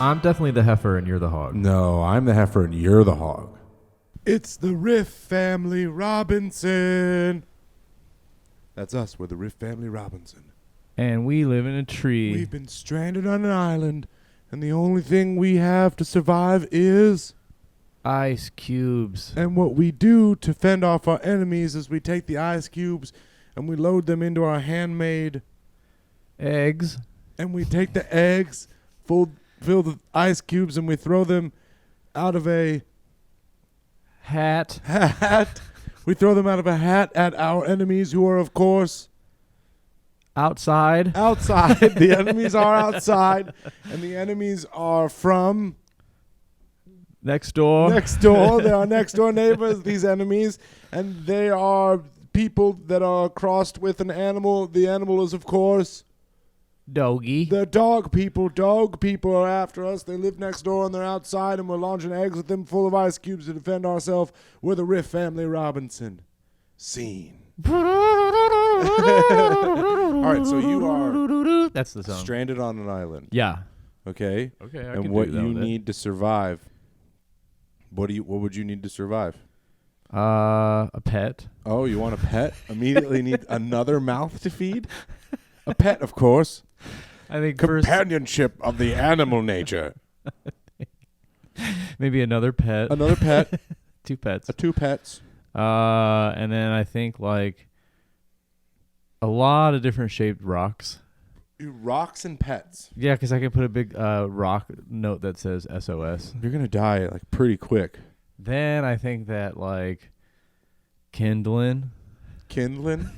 I'm definitely the heifer and you're the hog. No, I'm the heifer and you're the hog. It's the Riff family Robinson. That's us. We're the Riff family Robinson. And we live in a tree. We've been stranded on an island, and the only thing we have to survive is Ice cubes. And what we do to fend off our enemies is we take the ice cubes and we load them into our handmade Eggs. And we take the eggs, fill the ice cubes, and we throw them out of a Hat. We throw them out of a hat at our enemies, who are, of course, Outside. The enemies are outside, and the enemies are from Next door. They are next door neighbors, these enemies, and they are people that are crossed with an animal. The animal is, of course, Doggy. the dog people. Dog people are after us. They live next door and they're outside, and we're launching eggs with them full of ice cubes to defend ourselves. We're the Riff family Robinson. Scene. All right, so you are That's the song. stranded on an island. Yeah. Okay. Okay, I And can what do that you with it. need to survive. What would you need to survive? A pet. Oh, you want a pet? Immediately need another mouth to feed? A pet, of course. I think first Companionship of the animal nature. maybe another pet. Another pet. Two pets. Two pets. And then I think like a lot of different shaped rocks. Rocks and pets. Yeah, because I can put a big rock note that says SOS. You're going to die like pretty quick. Then I think that like kindling. Kindling.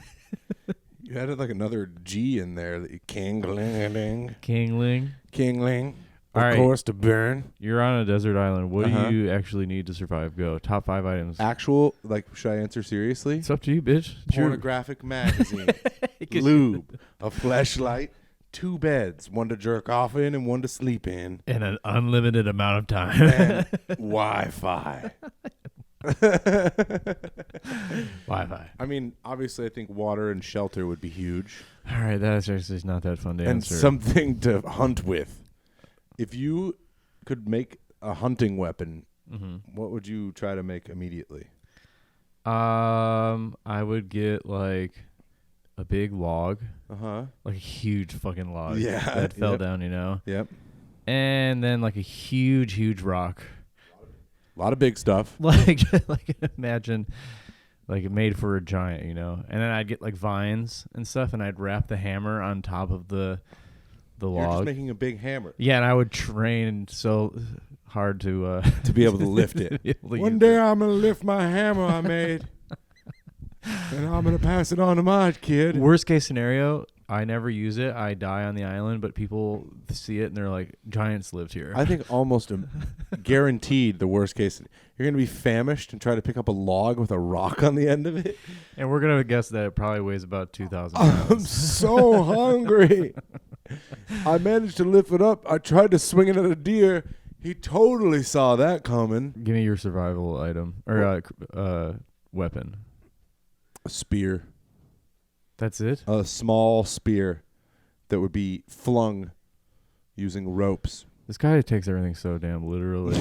You added like another G in there. Kingling. Kingling. Of All right. course, to burn. You're on a desert island. What do you actually need to survive? Go. Top 5 items. Actual, like, should I answer seriously? It's up to you, bitch. It's your- Pornographic magazine. Lube. A fleshlight. 2 beds. One to jerk off in and one to sleep in. in an unlimited amount of time. And Wi-Fi. Wi-Fi. I mean, obviously, I think water and shelter would be huge. All right, that's actually not that fun to And answer. something to hunt with. If you could make a hunting weapon, what would you try to make immediately? I would get like a big log, Uh-huh. like a huge fucking log. Yeah, that fell yep. down, you know. Yep. And then like a huge rock. A lot of big stuff. Like imagine like made for a giant, you know. And then I'd get like vines and stuff, and I'd wrap the hammer on top of the You're log. just making a big hammer. Yeah, and I would train so hard to To be able to lift it. be able to One use day it. I'm going to lift my hammer I made. And I'm going to pass it on to my kid. Worst case scenario, I never use it. I die on the island, but people see it and they're like, giants lived here. I think almost guaranteed the worst case. You're going to be famished and try to pick up a log with a rock on the end of it. And we're going to guess that it probably weighs about 2,000 I'm pounds. so hungry. I managed to lift it up. I tried to swing it at a deer. He totally saw that coming. Give me your survival item or weapon. A spear. That's it? A small spear that would be flung using ropes. This guy takes everything so damn literally.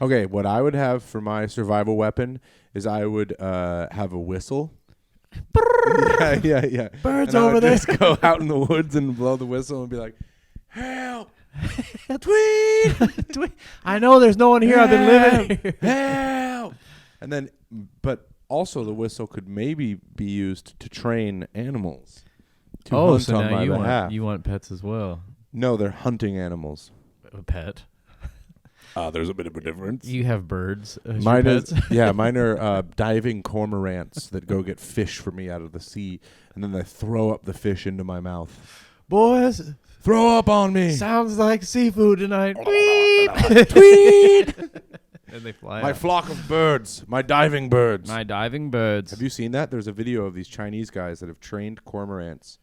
Okay, what I would have for my survival weapon is I would have a whistle. Yeah. Birds And I over would there. just go out in the woods and blow the whistle and be like, help! Tweet! I know there's no one here. I've been living here. Help! And then, but also the whistle could maybe be used to train animals to Oh, hunt so on now my behalf. you want pets as well. No, they're hunting animals. A pet. There's a bit of a difference. You have birds as your Mine pets? is mine are diving cormorants that go get fish for me out of the sea, and then they throw up the fish into my mouth. Boys, Throw up on me. sounds like seafood tonight. Tweet! And they fly My out. flock of birds, my diving birds. My diving birds. Have you seen that? There's a video of these Chinese guys that have trained cormorants,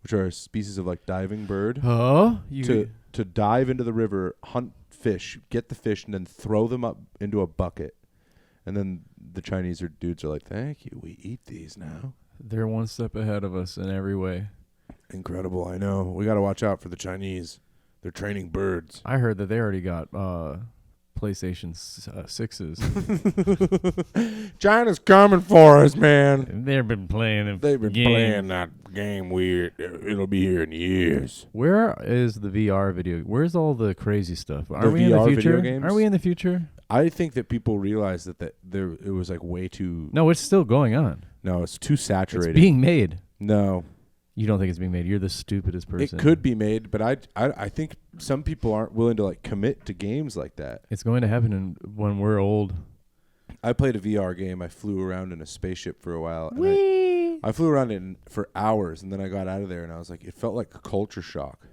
which are a species of like diving bird, Huh? to dive into the river, hunt fish, get the fish, and then throw them up into a bucket. And then the Chinese dudes are like, "Thank you, we eat these now." They're one step ahead of us in every way. Incredible, I know. We got to watch out for the Chinese. They're training birds. I heard that they already got PlayStation 6s. China's coming for us, man. They've been playing. They've been playing that game weird. It'll be here in years. Where is the VR video? Where's all the crazy stuff? Are The we in the VR future? video games? Are we in the future? I think that people realize that it was like way too. No, it's still going on. No, it's too saturated. It's being made. No, You don't think it's being made? You're the stupidest person. it could be made, but I think some people aren't willing to like commit to games like that. It's going to happen when we're old. I played a VR game. I flew around in a spaceship for a while. And Whee! I flew around for hours, and then I got out of there, and I was like, it felt like a culture shock.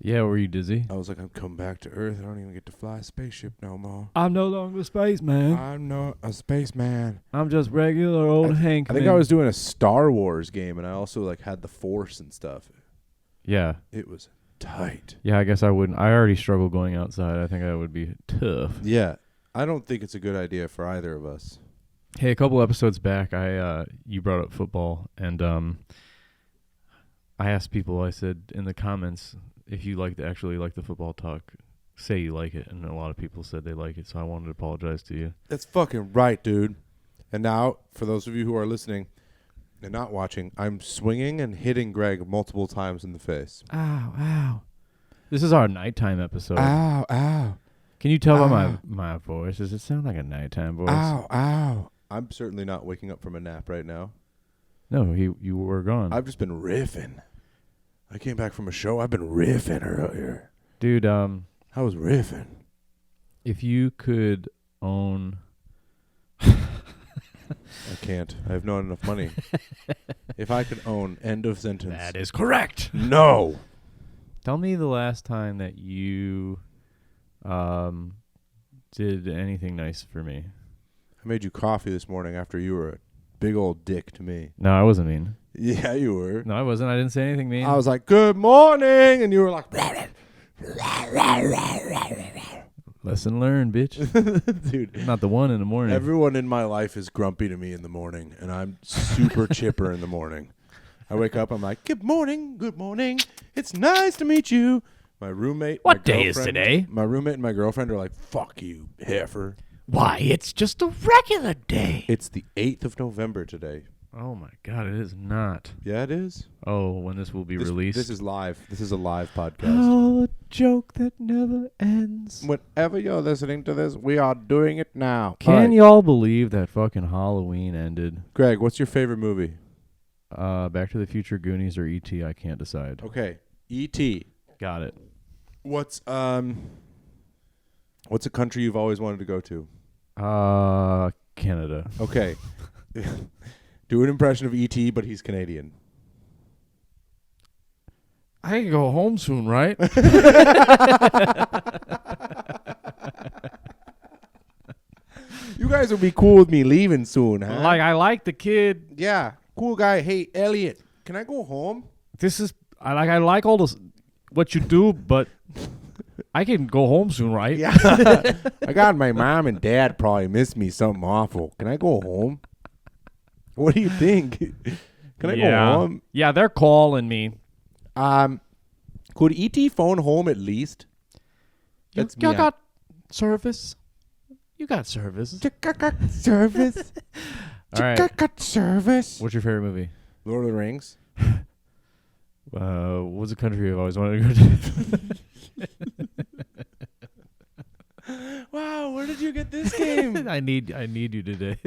Yeah, were you dizzy? I was like, I'm coming back to Earth. I don't even get to fly a spaceship no more. I'm no longer a spaceman. I'm not a spaceman. I'm just regular old Hank. I think I was doing a Star Wars game, and I also like had the Force and stuff. Yeah. It was tight. Yeah, I guess I wouldn't. I already struggle going outside. I think that would be tough. Yeah, I don't think it's a good idea for either of us. Hey, a couple episodes back, you brought up football, and I asked people. I said in the comments, if you actually like the football talk, say you like it, and a lot of people said they like it. So I wanted to apologize to you. That's fucking right, dude. And now, for those of you who are listening and not watching, I'm swinging and hitting Greg multiple times in the face. Ow, ow. This is our nighttime episode. Ow, ow. Can you tell by my voice? Does it sound like a nighttime voice? Ow, ow. I'm certainly not waking up from a nap right now. No, you were gone. I've just been riffing. I came back from a show. I've been riffing earlier. Dude, I was riffing. if you could own... I can't. I have not enough money. If I could own... End of sentence. That is correct. No. Tell me the last time that you did anything nice for me. I made you coffee this morning after you were a big old dick to me. No, I wasn't mean. Yeah, you were. No, I wasn't. I didn't say anything mean. I was like, good morning. And you were like... Lesson learned, bitch. Dude. Not the one in the morning. Everyone in my life is grumpy to me in the morning, and I'm super chipper in the morning. I wake up, I'm like, good morning, it's nice to meet you. My roommate, What day is today? My roommate and my girlfriend are like, fuck you, heifer. Why, it's just a regular day. It's the 8th of November today. Oh, my God, it is not. Yeah, it is. Oh, when this will be released. This is live. This is a live podcast. Oh, a joke that never ends. Whenever you're listening to this, we are doing it now. Can All right. y'all believe that fucking Halloween ended? Greg, what's your favorite movie? Back to the Future, Goonies, or E.T., I can't decide. Okay, E.T. Got it. What's a country you've always wanted to go to? Canada. Okay. Do an impression of E.T., but he's Canadian. I can go home soon, right? You guys will be cool with me leaving soon, huh? I like the kid. Yeah, cool guy. Hey, Elliot, can I go home? I like all this what you do, but I can go home soon, right? Yeah. I got my mom and dad probably miss me something awful. Can I go home? What do you think? Can I go home? Yeah, they're calling me. Could E.T. phone home at least? You got service. You got service. Service. All right. Got service. What's your favorite movie? Lord of the Rings. What's a country you've always wanted to go to? Wow, where did you get this game? I need you today.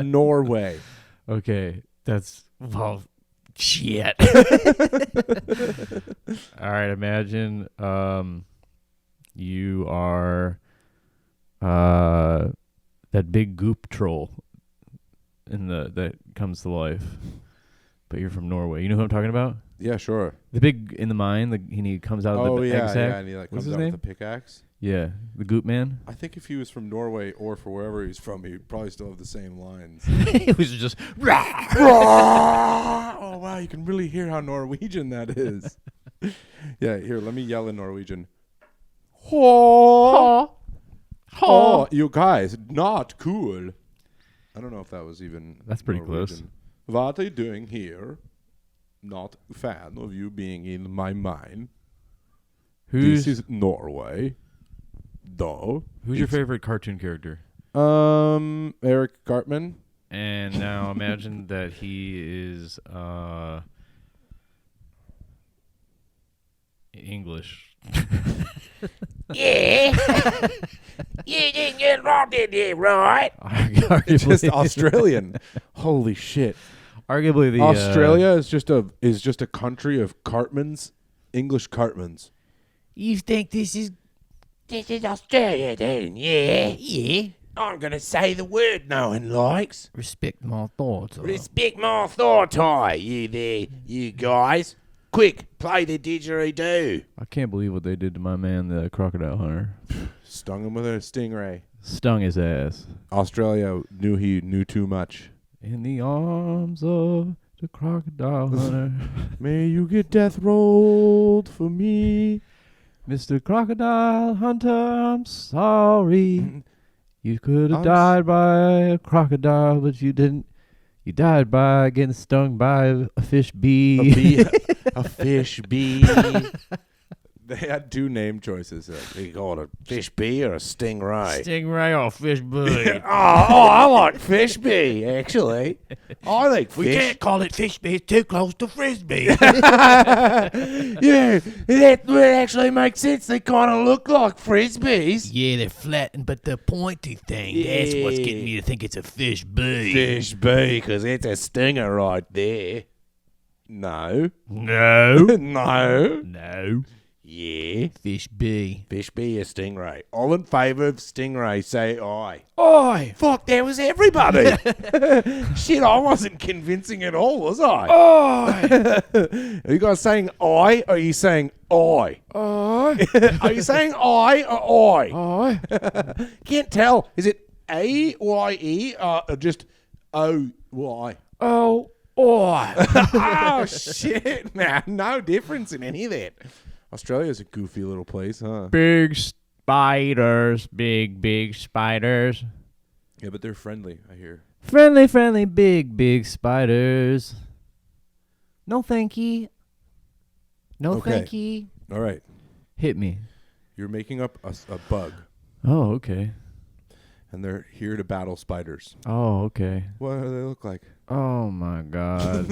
Norway. Okay, that's shit. All right, imagine you are that big goop troll that comes to life, but you're from Norway. You know who I'm talking about? Yeah, sure. The big in the mine. He comes out of the egg sack. Yeah, and he What's comes his out name? with a pickaxe. Yeah, the goop man. I think if he was from Norway or for wherever he's from, he'd probably still have the same lines. It was just. Oh, wow, you can really hear how Norwegian that is. Yeah, here, let me yell in Norwegian. Oh, you guys, not cool. I don't know if that was even That's pretty Norwegian. close. What are you doing here? not a fan of you being in my mind. Who's This is Norway. Duh. your favorite cartoon character? Eric Cartman. And now imagine that he is English. Yeah. You didn't get wrong, did you, right? Just Australian. Holy shit. Arguably the Australia is just a country of Cartmans, English Cartmans. You think this is Australia, then? Yeah. Yeah. I'm going to say the word no one likes. respect my thoughts. Respect my authority, you there, you guys. Quick, play the didgeridoo. I can't believe what they did to my man, the crocodile hunter. Stung him with a stingray. Stung his ass. Australia knew he knew too much. In the arms of the crocodile hunter. May you get death rolled for me. Mr. Crocodile Hunter, I'm sorry. You could have died by a crocodile, but you didn't. You died by getting stung by a fish bee. A fish bee. They had two name choices. They call it a fish bee or a stingray. Stingray or fish bee. I like fish bee, actually. I like fish. We can't call it fish bee. It's too close to frisbee. Yeah, that would actually make sense. They kind of look like frisbees. Yeah, they're flattened, but the pointy thing, that's what's getting me to think it's a fish bee. Fish bee, because it's a stinger right there. No. No. No. No. Yeah. Fish bee. Fish bee or stingray? All in favour of stingray, say aye. Oi! Fuck, that was everybody. Shit, I wasn't convincing at all, was I? Oi! Are you guys saying I or are you saying I? Oi! Are you saying I or I? Oi! Can't tell. Is it A-Y-E or just O-Y? Oh! Oi! Oh, shit, man. No difference in any of that. Australia's a goofy little place, huh? Big spiders. Big spiders. Yeah, but they're friendly, I hear. Friendly, big spiders. No thank ye. No Okay. thank ye. All right. Hit me. You're making up a bug, Oh, okay. and they're here to battle spiders. Oh, okay. What do they look like? Oh, my God.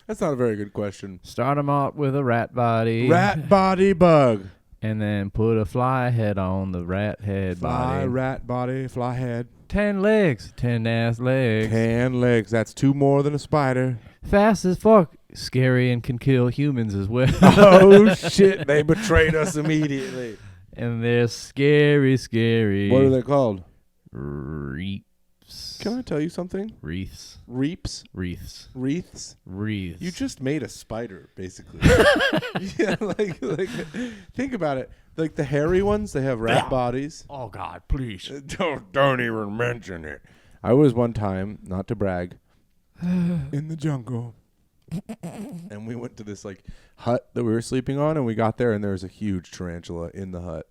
That's not a very good question. Start them out with a rat body. Rat body bug. And then put a fly head on the rat head Fly, body. rat body, fly head. 10 legs. 10 ass legs. 10 legs. That's 2 more than a spider. Fast as fuck. Scary and can kill humans as well. Oh, shit. They betrayed us immediately. And they're scary. What are they called? Reefs. Can I tell you something? Wreaths. Reaps? Wreaths. Wreaths? Wreaths. You just made a spider, basically. Yeah, like, think about it. Like the hairy ones, they have rat bodies. Oh, God, please. Don't even mention it. I was one time, not to brag, in the jungle. And we went to this like hut that we were sleeping on, and we got there, and there was a huge tarantula in the hut.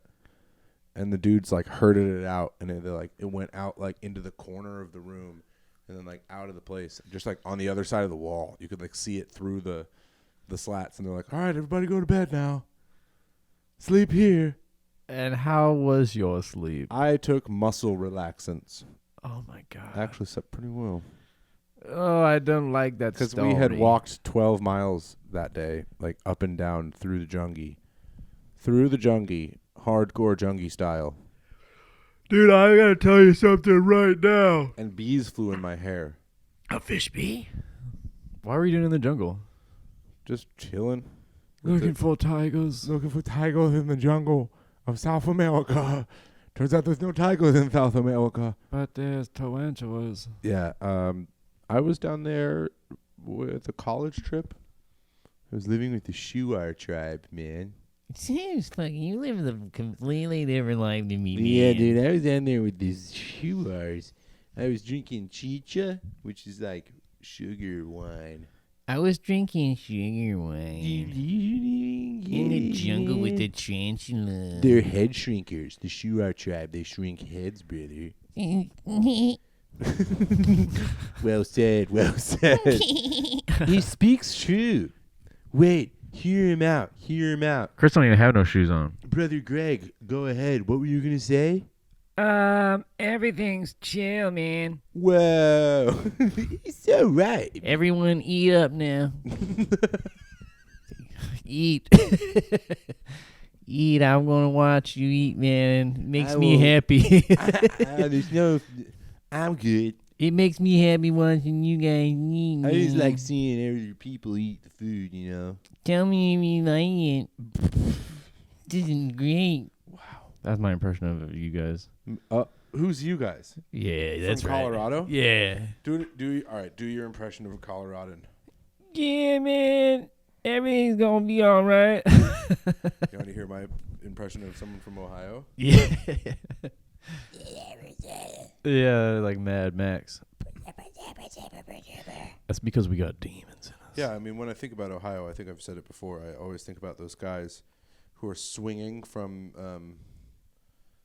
And the dudes like herded it out, and it went out like into the corner of the room, and then like out of the place, just like on the other side of the wall. You could like see it through the slats, and they're like, "All right, everybody, go to bed now. Sleep here." And how was your sleep? I took muscle relaxants. Oh, my God. I actually slept pretty well Oh, I don't like that because story. we had walked 12 miles that day, like up and down through the jungie, hardcore jungie style. Dude, I gotta tell you something right now. And bees flew in my hair. A fish bee? Why were you doing in the jungle? Just chilling. Looking for tigers. Looking for tigers in the jungle of South America. Turns out there's no tigers in South America. But there's tarantulas. Yeah, I was down there with a college trip. I was living with the Shuar tribe, man. Seems fucking, you live a completely different life than me, man. Yeah, dude, I was down there with these Shuars. I was drinking chicha, which is like sugar wine. I was drinking sugar wine in the jungle with the tarantula. They're head shrinkers. The Shuar tribe, they shrink heads, brother. Well said, well said. He speaks true. Wait, hear him out. Hear him out. Chris don't even have no shoes on. Brother Greg, go ahead. What were you going to say? Everything's chill, man. Whoa. He's so right. Everyone eat up now. Eat. Eat. I'm going to watch you eat, man. It makes me happy. There's no... I'm good. It makes me happy watching you guys eat, man. I just like seeing other people eat the food, you know. Tell me if you like it. This is great. That's my impression of you guys. Who's you guys? Yeah, that's From right. Colorado? Yeah. All right, do your impression of a Coloradan. Yeah, man. Everything's going to be all right. You want to hear my impression of someone from Ohio? Yeah. Yeah, like Mad Max. That's because we got demons in us. Yeah, I mean, when I think about Ohio, I think I've said it before. I always think about those guys who are swinging from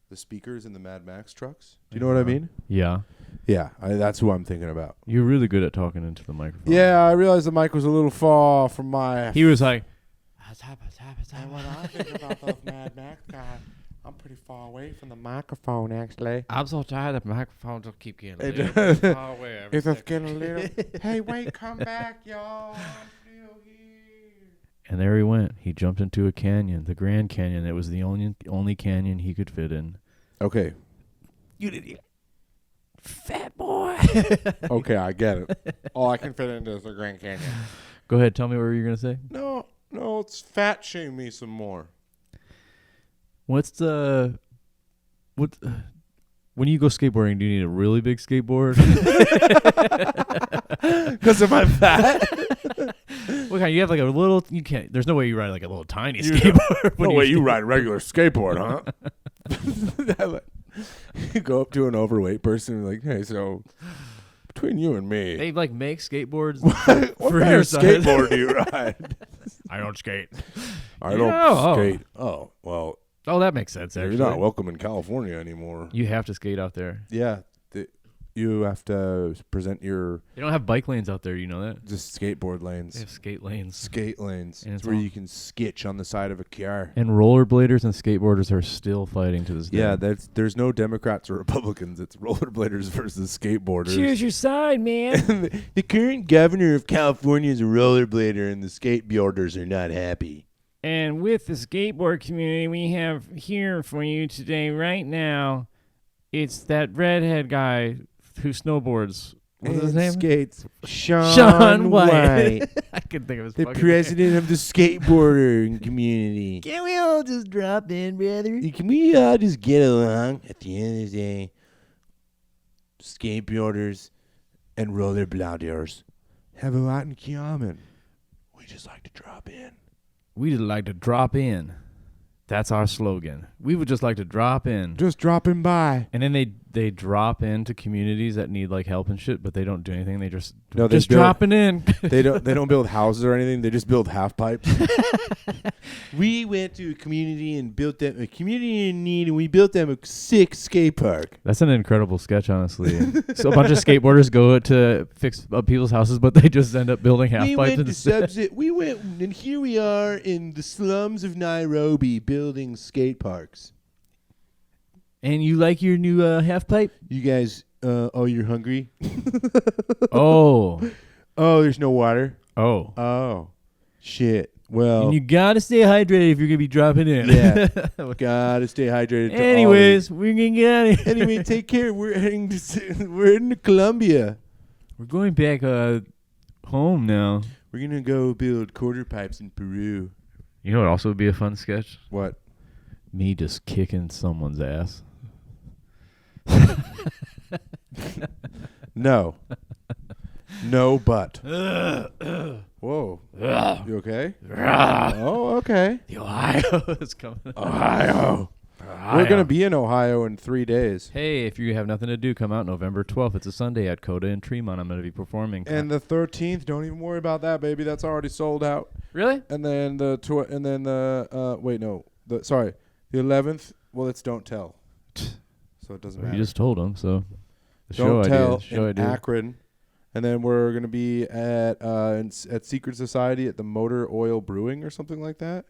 the speakers in the Mad Max trucks. Do you know what I mean? Yeah. Yeah, that's who I'm thinking about. You're really good at talking into the microphone. Yeah, I realized the mic was a little far from my... He was like, And when I think about those Mad Max guys, I'm pretty far away from the microphone, actually. I'm so tired that the microphone just keep getting a It little does. bit far away every It's just second. getting a little... Hey, wait, come back, y'all. I'm still here. And there he went. He jumped into a canyon, the Grand Canyon. It was the only canyon he could fit in. Okay. You idiot. Fat boy. Okay, I get it. All I can fit into is the Grand Canyon. Go ahead. Tell me what you were going to say. No, it's fat shame me some more. When you go skateboarding, do you need a really big skateboard? Because of my fat? What kind? You have like a little. You can't. There's no way you ride like a little tiny skateboard. No way you ride a regular skateboard, huh? You go up to an overweight person and be like, hey, so between you and me, They like make skateboards what for kind your of size. skateboard do you ride? I don't skate. I You don't know. skate. Oh, well, Oh, that makes sense. Actually, you're not welcome in California anymore. You have to skate out there. Yeah, you have to present your They don't have bike lanes out there. You know that? just skateboard They lanes. have skate lanes. Skate lanes. And It's it's where all- you can sketch on the side of a car. And rollerbladers and skateboarders are still fighting to this day. Yeah, there's no Democrats or Republicans. It's rollerbladers versus skateboarders. Choose your side, man. The current governor of California is a rollerblader, and the skateboarders are not happy. And with the skateboard community we have here for you today, right now, it's that redhead guy who snowboards. What's his name? Skates. Sean White. I can think of his The fucking president of the skateboarder community. Can we all just drop in, brother? Can we all just get along? At the end of the day, skateboarders and rollerbladers have a lot in common. We just like to drop in. We'd like to drop in. That's our slogan. We would just like to drop in. Just dropping by. And then they drop into communities that need like help and shit, but they don't do anything. They just No, they just build- dropping in. They don't build houses or anything. They just build half pipes. We went to a community and built them a community in need, and we built them a sick skate park. That's an incredible sketch, honestly. So a bunch of skateboarders go to fix up people's houses, but they just end up building half We pipes went to instead. we went, and here we are in the slums of Nairobi building skate parks. And you like your new half pipe? You guys, you're hungry? Oh. Oh, there's no water. Oh. Oh, shit. Well, And you gotta stay hydrated if you're gonna be dropping in. Yeah. Gotta stay hydrated. to Anyways, we're gonna get out of here. anyway, take care. We're heading to Colombia. We're going back home now. We're gonna go build quarter pipes in Peru. You know what also would be a fun sketch? What? Me just kicking someone's ass. No. No, but. Whoa. You okay? Oh, okay. The Ohio is coming. Ohio. We're going to be in Ohio in 3 days. Hey, if you have nothing to do, come out November 12th. It's a Sunday at Coda in Tremont. I'm going to be performing. And the 13th, don't even worry about that, baby. That's already sold out. Really? And then the the 11th, well, it's Don't Tell. So it doesn't Well, matter. you just told him, so. The Don't Tell show in idea. Akron. And then we're going to be at Secret Society at the Motor Oil Brewing or something like that.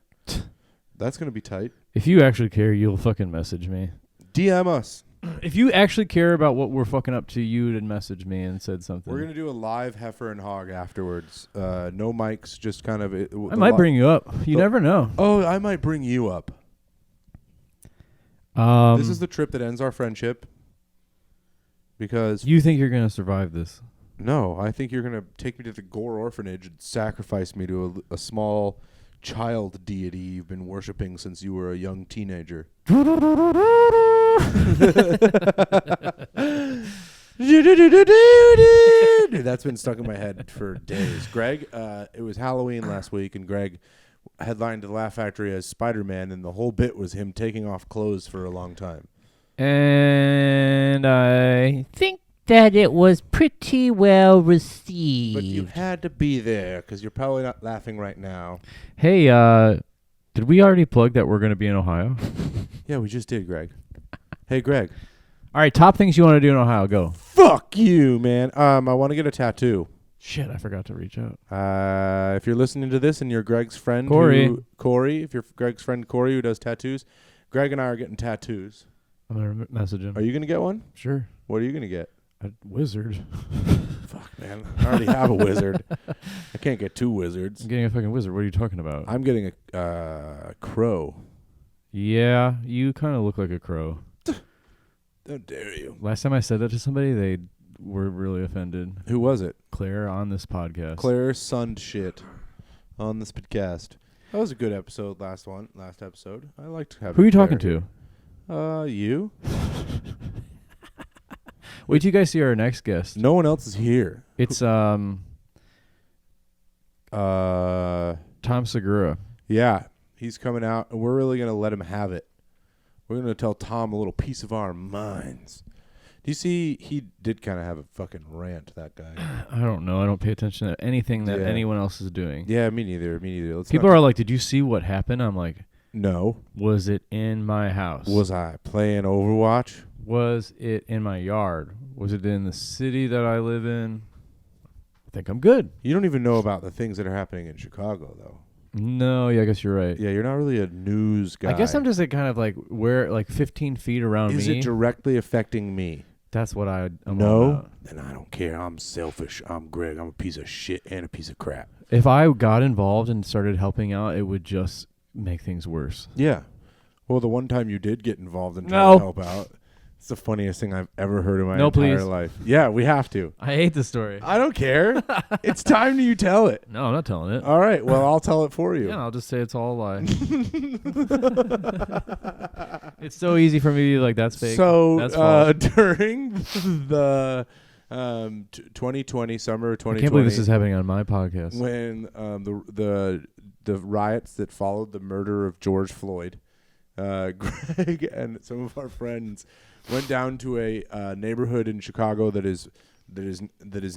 That's going to be tight. If you actually care, you'll fucking message me. DM us. If you actually care about what we're fucking up to, you'd message me and said something. We're going to do a live Heifer and Hog afterwards. No mics, just kind of... I might bring you up. You never know. Oh, I might bring you up. This is the trip that ends our friendship. Because... You think you're going to survive this? No, I think you're going to take me to the Gore Orphanage and sacrifice me to a small child deity you've been worshiping since you were a young teenager. That's been stuck in my head for days. Greg, it was Halloween last week, and Greg headlined the Laugh Factory as Spider-Man, and the whole bit was him taking off clothes for a long time. And I think that it was pretty well received. But you had to be there because you're probably not laughing right now. Hey, did we already plug that we're going to be in Ohio? Yeah, we just did, Greg. Hey, Greg. All right, top things you want to do in Ohio. Go. Fuck you, man. I want to get a tattoo. Shit, I forgot to reach out. If you're listening to this and you're Greg's friend, Corey, if you're Greg's friend Corey who does tattoos, Greg and I are getting tattoos. I'm going to message him. Are you going to get one? Sure. What are you going to get? A wizard. Fuck, man. I already have a wizard. I can't get two wizards. I'm getting a fucking wizard. What are you talking about? I'm getting a crow. Yeah, you kind of look like a crow. How dare you? Last time I said that to somebody, they were really offended. Who was it? Claire on this podcast. Claire sunned shit on this podcast. That was a good episode, last episode. I liked having Who are you Claire talking here. to? You? Wait till you guys see our next guest. No one else is here. It's Tom Segura. Yeah, he's coming out, and we're really going to let him have it. We're going to tell Tom a little piece of our minds. Do you see, he did kind of have a fucking rant, that guy. I don't know. I don't pay attention to anything that anyone else is doing. Yeah, me neither. People are like, did you see what happened? I'm like, no. Was it in my house? Was I playing Overwatch? Was it in my yard? Was it in the city that I live in? I think I'm good. You don't even know about the things that are happening in Chicago, though. No, yeah, I guess you're right. Yeah, you're not really a news guy. I guess I'm just kind of like 15 feet around me. Is it directly affecting me? That's what I'm No, about. then I don't care. I'm selfish. I'm Greg. I'm a piece of shit and a piece of crap. If I got involved and started helping out, it would just make things worse. Yeah. Well, the one time you did get involved and try to help out, it's the funniest thing I've ever heard in my entire life. Yeah, we have to. I hate the story. I don't care. It's time you tell it. No, I'm not telling it. All right. Well, I'll tell it for you. Yeah, I'll just say it's all a lie. It's so easy for me to be like, that's fake. So that's false. During the 2020, summer of 2020. I can't believe this is happening on my podcast. When the riots that followed the murder of George Floyd, Greg and some of our friends went down to a neighborhood in Chicago that is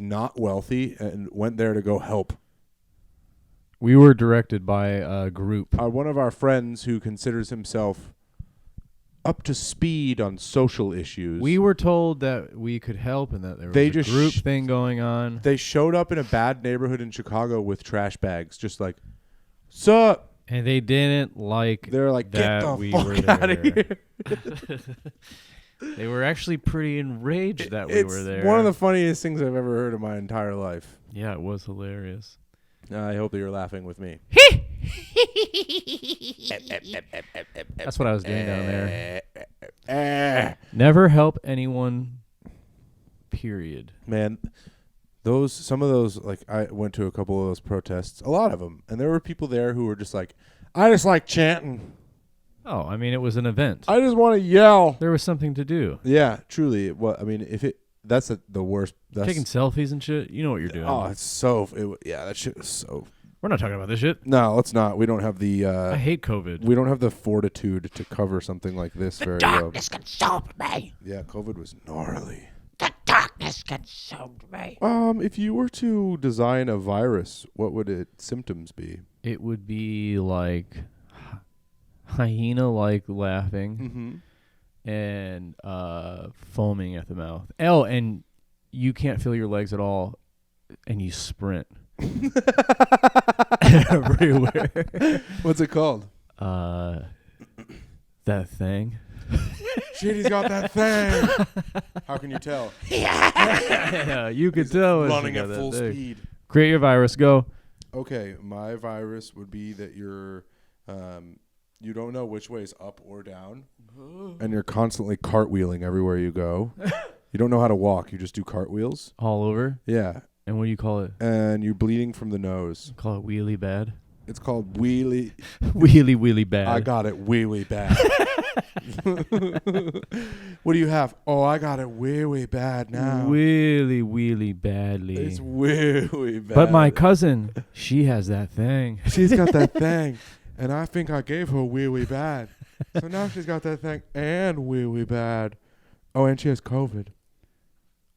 not wealthy and went there to go help. We were directed by a group. One of our friends who considers himself up to speed on social issues. We were told that we could help and that there was a group thing going on. They showed up in a bad neighborhood in Chicago with trash bags, just like, sup? And they didn't like They're like, that get the we fuck were out of there. here. They were actually pretty enraged that we were there. It's one of the funniest things I've ever heard in my entire life. Yeah, it was hilarious. I hope that you're laughing with me. That's what I was doing down there. Never help anyone, period. Man, some of those, like, I went to a couple of those protests, a lot of them, and there were people there who were just like, I just like chanting. Oh, I mean, it was an event. I just want to yell. There was something to do. Yeah, truly. Well, I mean, that's the worst. Taking selfies and shit. You know what you're doing. Oh, it's so. That shit is so. We're not talking about this shit. No, let's not. We don't have the. I hate COVID. We don't have the fortitude to cover something like this very well. Darkness consumed me. Yeah, COVID was gnarly. The darkness consumed me. If you were to design a virus, what would its symptoms be? It would be like hyena-like laughing and foaming at the mouth. Oh, and you can't feel your legs at all and you sprint everywhere. What's it called? That thing. Shit, he's got that thing. How can you tell? Yeah, you could tell. when Running you at got that full thing. speed. Create your virus. Go. Okay, my virus would be that you're, you don't know which way is up or down, and you're constantly cartwheeling everywhere you go. You don't know how to walk. You just do cartwheels. All over. Yeah, And what do you call it? and you're bleeding from the nose. Call it wheelie bad. It's called wheelie. Wheelie bad. I got it wee bad. What do you have? Oh, I got it wee bad now. Wheelie badly. It's wee bad. But my cousin, she has that thing. She's got that thing, and I think I gave her wee bad. So now she's got that thing and wee bad. Oh, and she has COVID.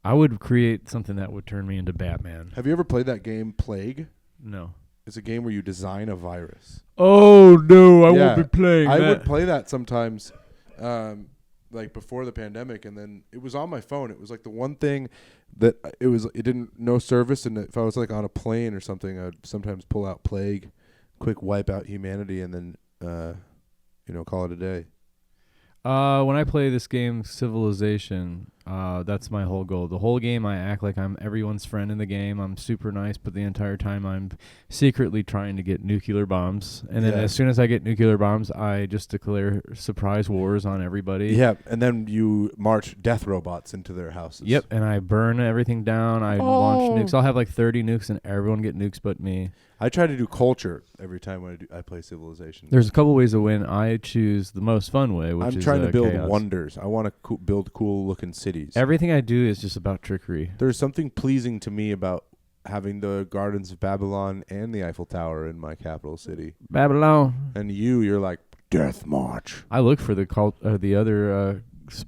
I would create something that would turn me into Batman. Have you ever played that game Plague? No. It's a game where you design a virus. Oh no, I Yeah, won't be playing I that. would play that sometimes, like before the pandemic, and then it was on my phone. It was like the one thing that it didn't no service, and if I was like on a plane or something, I'd sometimes pull out Plague, quick wipe out humanity, and then call it a day. When I play this game, Civilization, that's my whole goal. The whole game, I act like I'm everyone's friend in the game. I'm super nice, but the entire time I'm secretly trying to get nuclear bombs. And then Yeah. as soon as I get nuclear bombs, I just declare surprise wars on everybody. Yeah, and then you march death robots into their houses. Yep, and I burn everything down. I launch nukes. I'll have like 30 nukes, and everyone get nukes but me. I try to do culture every time when I play Civilization. There's a couple ways to win. I choose the most fun way, which I'm is trying to build chaos. wonders. I want to build cool-looking cities. Everything I do is just about trickery. There's something pleasing to me about having the Gardens of Babylon and the Eiffel Tower in my capital city. Babylon. And you're like, Death March. I look for the other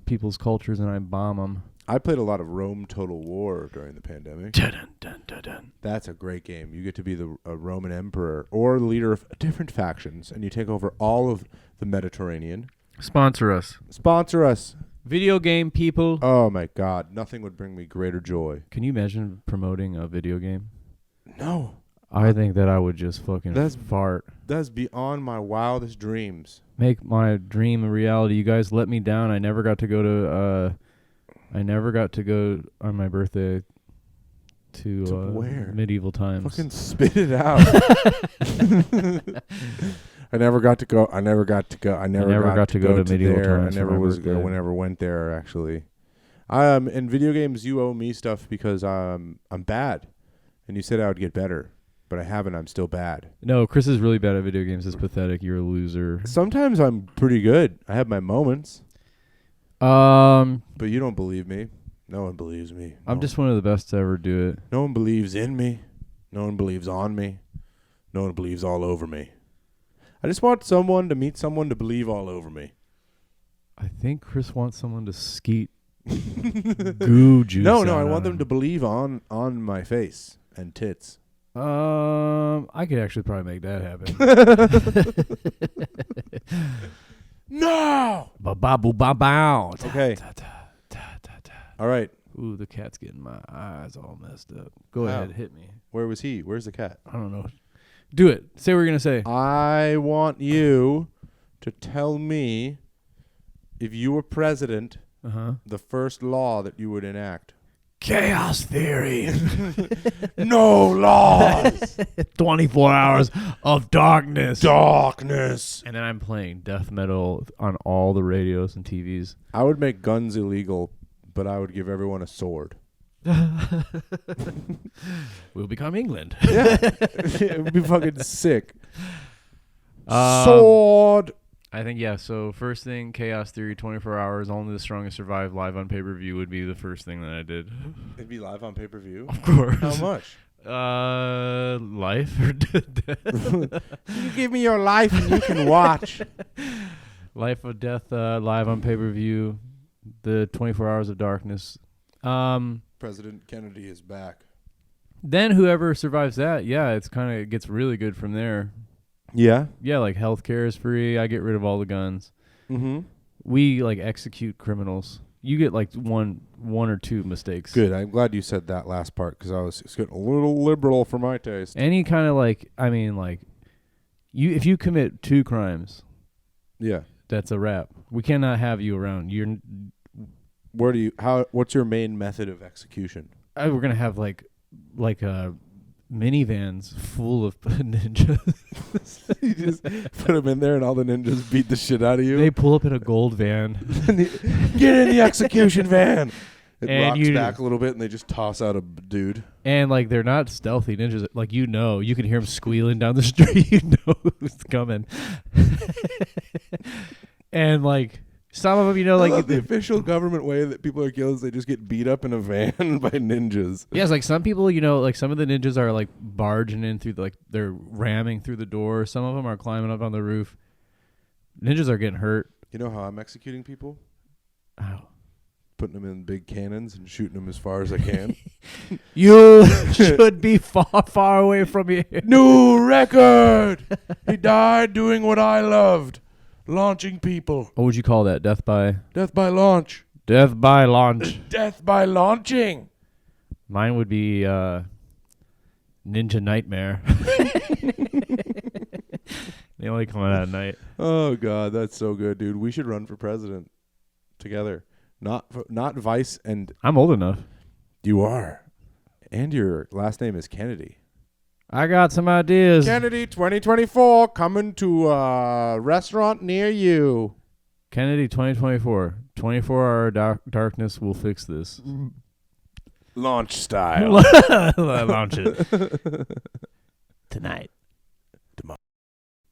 people's cultures and I bomb them. I played a lot of Rome Total War during the pandemic. Dun, dun, dun, dun. That's a great game. You get to be a Roman emperor or leader of different factions, and you take over all of the Mediterranean. Sponsor us. Sponsor us. Video game people. Oh, my God. Nothing would bring me greater joy. Can you imagine promoting a video game? No. I think that I would just fucking That's- fart. That's beyond my wildest dreams. Make my dream a reality. You guys let me down. I never got to go on my birthday to where? medieval times. Fucking spit it out. I never got to go. I never got to go to medieval there. times I for never my was birthday. never went there actually. In video games, you owe me stuff because I'm bad, and you said I would get better, but I haven't. I'm still bad. No, Chris is really bad at video games. It's pathetic. You're a loser. Sometimes I'm pretty good. I have my moments, Um, but you don't believe me. No one believes me. I'm just one of the best to ever do it. No one believes in me. No one believes on me. No one believes all over me. I just want someone to meet someone to believe all over me. I think Chris wants someone to skeet goo juice. No, out I on want them him. to believe on my face and tits. I could actually probably make that happen. No. Ba-ba-boo-ba-bow. Okay. All right. Ooh, the cat's getting my eyes all messed up. Go How? ahead, hit me. Where was he? Where's the cat? I don't know. Do it. Say what you're going to say. I want you to tell me, if you were president, Uh-huh. the first law that you would enact. Chaos theory. No laws. 24 hours of darkness. Darkness. And then I'm playing death metal on all the radios and TVs. I would make guns illegal, but I would give everyone a sword. We'll become England. Yeah. It would be fucking sick. Um, Sword. I think, yeah. So first thing, chaos theory, 24 hours, only the strongest survive, live on pay-per-view would be the first thing that I did. It'd be live on pay-per-view. Of course. How much? Life or death? You give me your life and you can watch. Life or death, live on pay-per-view. The 24 hours of darkness. President Kennedy is back. Then whoever survives that, yeah, it's kind of gets really good from there. Yeah. Yeah, like healthcare is free. I get rid of all the guns. Mm-hmm. We like execute criminals. you get like one or two mistakes. Good. I'm glad you said that last part because I was getting a little liberal for my taste. Any kind of like, I mean, like, if you commit 2 crimes, Yeah. that's a wrap. We cannot have you around. What's your main method of execution? We're gonna have like minivans full of ninjas. You just put them in there and all the ninjas beat the shit out of you. They pull up in a gold van. Get in the execution van. It And rocks back a little bit and they just toss out a dude. And like they're not stealthy ninjas. Like you can hear them squealing down the street. You know who's coming. And like some of them, like the official government way that people are killed is they just get beat up in a van by ninjas. Yeah, it's like some people, like some of the ninjas are like barging in through they're ramming through the door. Some of them are climbing up on the roof. Ninjas are getting hurt. You know how I'm executing people? Ow. Putting them in big cannons and shooting them as far as I can. You should be far away from here. New record! He died doing what I loved. Launching people. What would you call that? Death by launch. Death by launch. Death by launching. Mine would be Ninja Nightmare. They only come out at night. Oh God, that's so good, dude. We should run for president together. Not Vice and I'm old enough. you are, and your last name is Kennedy. I got some ideas. Kennedy 2024 coming to a restaurant near you. Kennedy 2024. 24-hour darkness will fix this. Launch style. Launch it. Tonight.